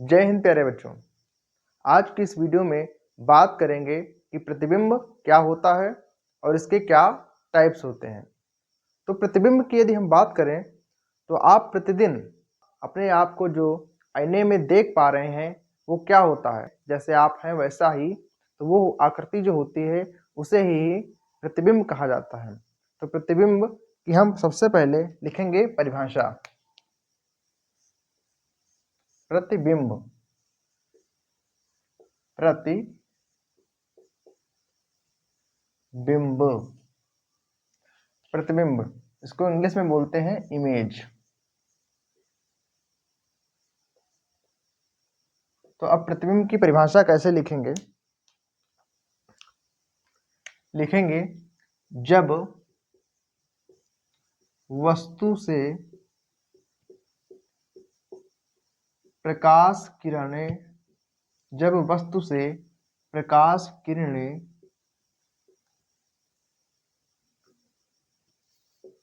जय हिंद प्यारे बच्चों। आज की इस वीडियो में बात करेंगे कि प्रतिबिंब क्या होता है और इसके क्या टाइप्स होते हैं। तो प्रतिबिंब की यदि हम बात करें तो आप प्रतिदिन अपने आप को जो आईने में देख पा रहे हैं वो क्या होता है, जैसे आप हैं वैसा ही, तो वो आकृति जो होती है उसे ही प्रतिबिंब कहा जाता है। तो प्रतिबिंब की हम सबसे पहले लिखेंगे परिभाषा। प्रतिबिंब बिंब प्रतिबिंब, इसको इंग्लिश में बोलते हैं इमेज। तो अब प्रतिबिंब की परिभाषा कैसे लिखेंगे? लिखेंगे जब वस्तु से प्रकाश किरणें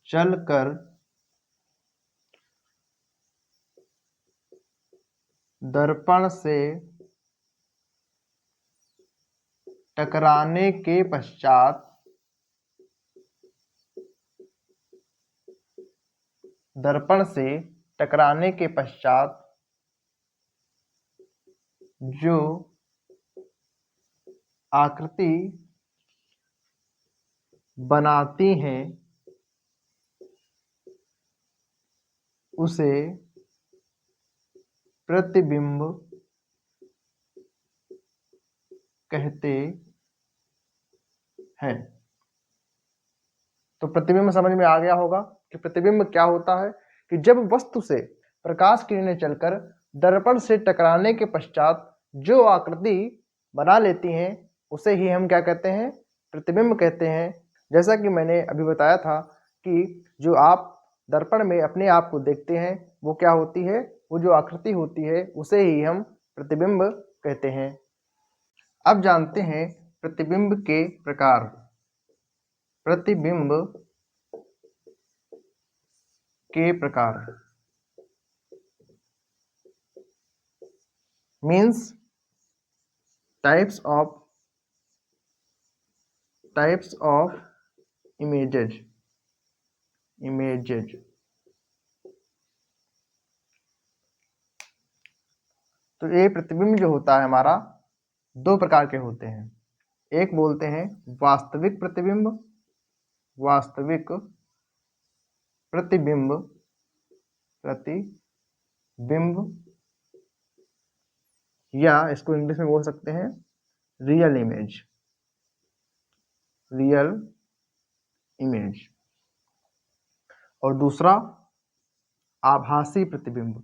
चलकर दर्पण से टकराने के पश्चात जो आकृति बनाती हैं उसे प्रतिबिंब कहते हैं। तो प्रतिबिंब समझ में आ गया होगा कि प्रतिबिंब क्या होता है कि जब वस्तु से प्रकाश किरणें चलकर दर्पण से टकराने के पश्चात जो आकृति बना लेती हैं उसे ही हम क्या कहते हैं? प्रतिबिंब कहते हैं। जैसा कि मैंने अभी बताया था कि जो आप दर्पण में अपने आप को देखते हैं वो क्या होती है? वो जो आकृति होती है उसे ही हम प्रतिबिंब कहते हैं। अब जानते हैं प्रतिबिंब के प्रकार। प्रतिबिंब के प्रकार मीन्स टाइप्स ऑफ इमेजेज। तो ये प्रतिबिंब जो होता है हमारा दो प्रकार के होते हैं। एक बोलते हैं वास्तविक प्रतिबिंब, या इसको इंग्लिश में बोल सकते हैं रियल इमेज। और दूसरा आभासी प्रतिबिंब।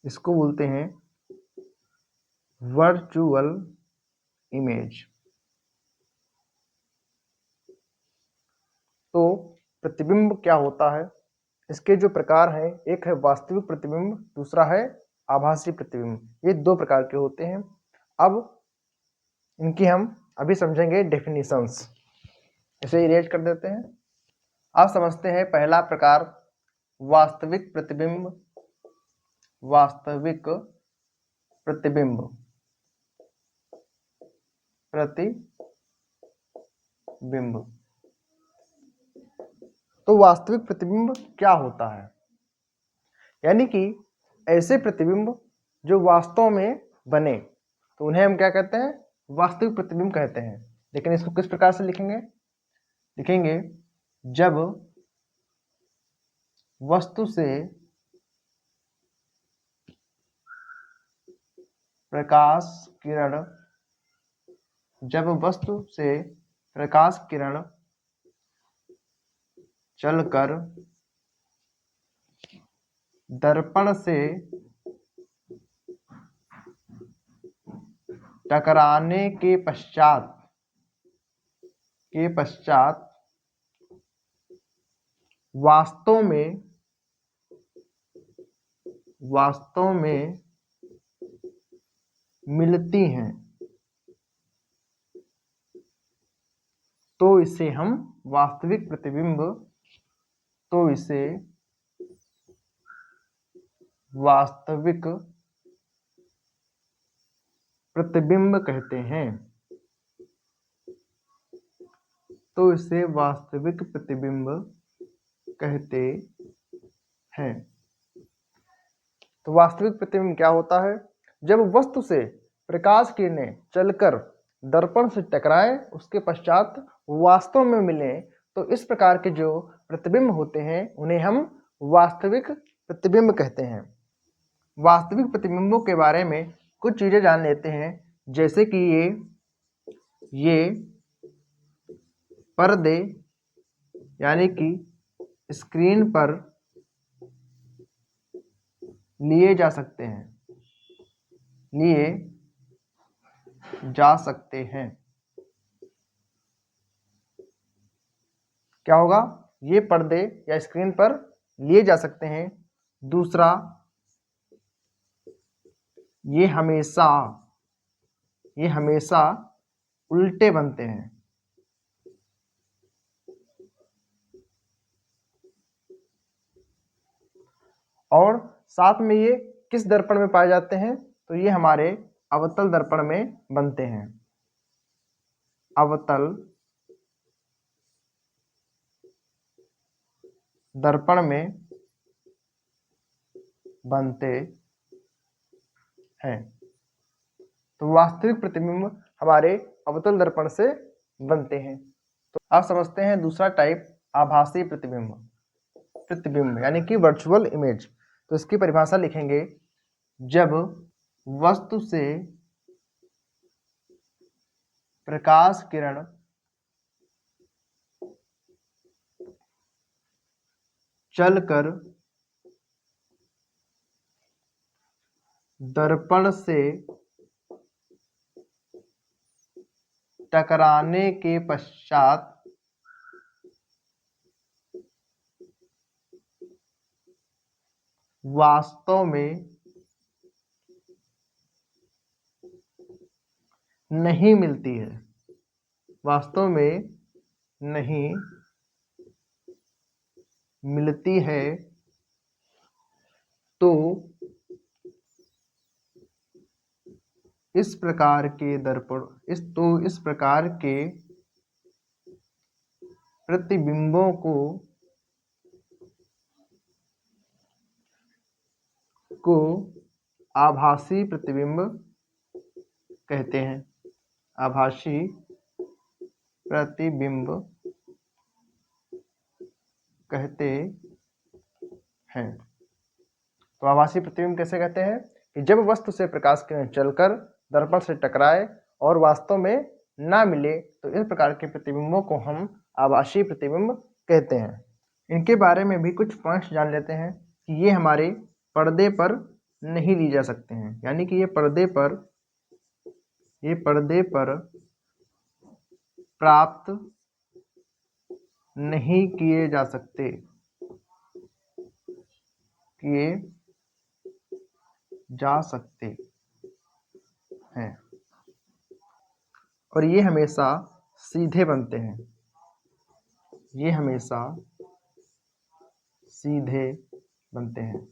इसको बोलते हैं वर्चुअल इमेज। तो प्रतिबिंब क्या होता है? इसके जो प्रकार हैं, एक है वास्तविक प्रतिबिंब, दूसरा है आभासी प्रतिबिंब। ये दो प्रकार के होते हैं। अब इनकी हम अभी समझेंगे डेफिनेशंस। इसे इरेज कर देते हैं। अब समझते हैं पहला प्रकार वास्तविक प्रतिबिंब। तो वास्तविक प्रतिबिंब क्या होता है? यानी कि ऐसे प्रतिबिंब जो वास्तव में बने तो उन्हें हम क्या कहते हैं? वास्तविक प्रतिबिंब कहते हैं। लेकिन इसको किस प्रकार से लिखेंगे? लिखेंगे जब वस्तु से प्रकाश किरण चलकर दर्पण से टकराने के पश्चात वास्तव में मिलती हैं। तो इसे हम वास्तविक प्रतिबिंब तो इसे वास्तविक प्रतिबिंब कहते हैं। तो इसे वास्तविक प्रतिबिंब कहते हैं। तो वास्तविक प्रतिबिंब क्या होता है? जब वस्तु से प्रकाश किरणें चलकर दर्पण से टकराएं, उसके पश्चात वास्तव में मिलें, तो इस प्रकार के जो प्रतिबिंब होते हैं उन्हें हम वास्तविक प्रतिबिंब कहते हैं। वास्तविक प्रतिबिंबों के बारे में कुछ चीजें जान लेते हैं, जैसे कि ये पर्दे यानी कि स्क्रीन पर लिए जा सकते हैं। क्या होगा? ये पर्दे या स्क्रीन पर लिए जा सकते हैं। दूसरा, ये हमेशा उल्टे बनते हैं। और साथ में ये किस दर्पण में पाए जाते हैं? तो ये हमारे अवतल दर्पण में बनते हैं। अवतल दर्पण में बनते हैं। तो वास्तविक प्रतिबिंब हमारे अवतल दर्पण से बनते हैं। तो आप समझते हैं दूसरा टाइप आभासी प्रतिबिंब यानी कि वर्चुअल इमेज। तो इसकी परिभाषा लिखेंगे, जब वस्तु से प्रकाश किरण चलकर दर्पण से टकराने के पश्चात वास्तव में नहीं मिलती है, वास्तव में नहीं मिलती है, तो इस प्रकार के प्रतिबिंबों को आभासी प्रतिबिंब कहते हैं। आभासी प्रतिबिंब कहते हैं। तो आभासी प्रतिबिंब कैसे कहते हैं? कि जब वस्तु से प्रकाश किरण चलकर दर्पण से टकराए और वास्तव में ना मिले, तो इस प्रकार के प्रतिबिंबों को हम आभासी प्रतिबिंब कहते हैं। इनके बारे में भी कुछ पॉइंट्स जान लेते हैं कि ये हमारे पर्दे पर नहीं ली जा सकते हैं, यानी कि ये पर्दे पर प्राप्त नहीं किए जा सकते हैं, और ये हमेशा सीधे बनते हैं।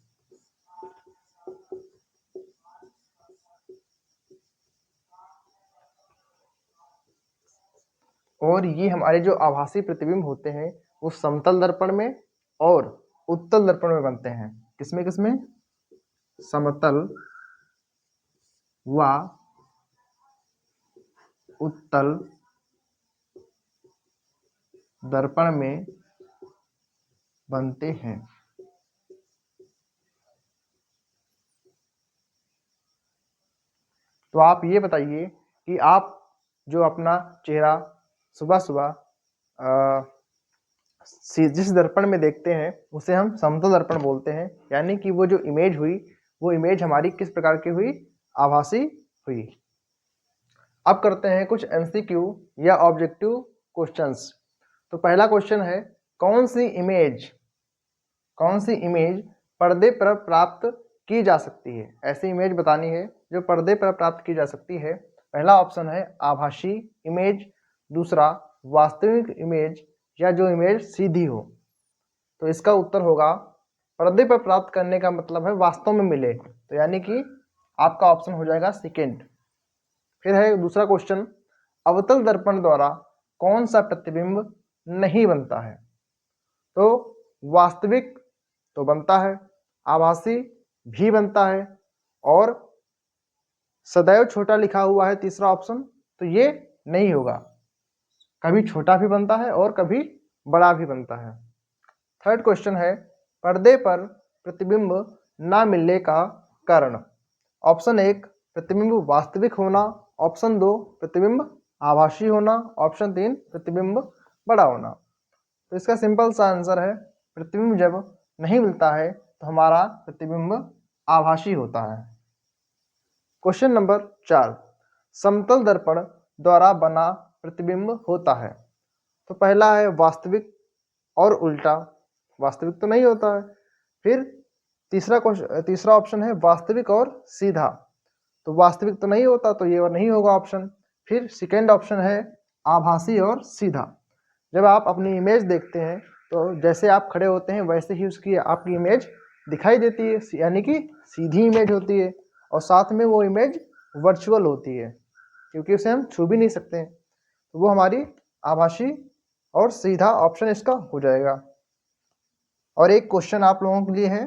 और ये हमारे जो आभासी प्रतिबिंब होते हैं वो समतल दर्पण में और उत्तल दर्पण में बनते हैं। किसमें? समतल व उत्तल दर्पण में बनते हैं। तो आप ये बताइए कि आप जो अपना चेहरा सुबह जिस दर्पण में देखते हैं उसे हम समतल दर्पण बोलते हैं, यानी कि वो जो इमेज हुई वो इमेज हमारी किस प्रकार की हुई? आभासी हुई। अब करते हैं कुछ MCQ या ऑब्जेक्टिव क्वेश्चंस। तो पहला क्वेश्चन है, कौन सी इमेज पर्दे पर प्राप्त की जा सकती है? ऐसी इमेज बतानी है जो पर्दे पर प्राप्त की जा सकती है। पहला ऑप्शन है आभासी इमेज, दूसरा वास्तविक इमेज या जो इमेज सीधी हो। तो इसका उत्तर होगा पर्दे पर प्राप्त करने का मतलब है वास्तव में मिले, तो यानी कि आपका ऑप्शन हो जाएगा सेकेंड। फिर है दूसरा क्वेश्चन, अवतल दर्पण द्वारा कौन सा प्रतिबिंब नहीं बनता है? तो वास्तविक तो बनता है, आभासी भी बनता है, और सदैव छोटा लिखा हुआ है तीसरा ऑप्शन, तो ये नहीं होगा। कभी छोटा भी बनता है और कभी बड़ा भी बनता है। थर्ड क्वेश्चन है, पर्दे पर प्रतिबिंब ना मिलने का कारण? ऑप्शन 1 प्रतिबिंब वास्तविक होना, ऑप्शन 2 प्रतिबिंब आभासी होना, ऑप्शन 3 प्रतिबिंब बड़ा होना। तो इसका सिंपल सा आंसर है, प्रतिबिंब जब नहीं मिलता है तो हमारा प्रतिबिंब आभासी होता है। क्वेश्चन नंबर 4, समतल दर्पण द्वारा बना प्रतिबिंब होता है? तो पहला है वास्तविक और उल्टा, वास्तविक तो नहीं होता है। फिर तीसरा ऑप्शन है वास्तविक और सीधा, तो वास्तविक तो नहीं होता, तो ये और नहीं होगा ऑप्शन। फिर सेकेंड ऑप्शन है आभासी और सीधा। जब आप अपनी इमेज देखते हैं तो जैसे आप खड़े होते हैं वैसे ही उसकी आपकी इमेज दिखाई देती है, यानी कि सीधी इमेज होती है, और साथ में वो इमेज वर्चुअल होती है क्योंकि उसे हम छू भी नहीं सकते हैं। तो वो हमारी आभासी और सीधा ऑप्शन इसका हो जाएगा। और एक क्वेश्चन आप लोगों के लिए है,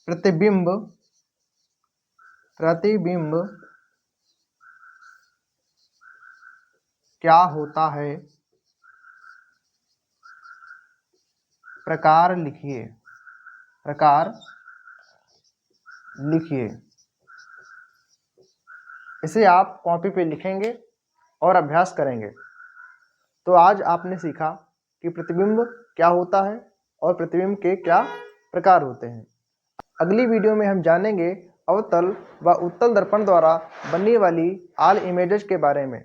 प्रतिबिंब क्या होता है? प्रकार लिखिए, प्रकार लिखिए। इसे आप कॉपी पे लिखेंगे और अभ्यास करेंगे। तो आज आपने सीखा कि प्रतिबिंब क्या होता है और प्रतिबिंब के क्या प्रकार होते हैं। अगली वीडियो में हम जानेंगे अवतल व उत्तल दर्पण द्वारा बनने वाली ऑल इमेजेस के बारे में।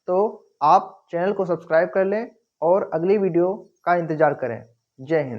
तो आप चैनल को सब्सक्राइब कर लें और अगली वीडियो का इंतज़ार करें। जय हिंद।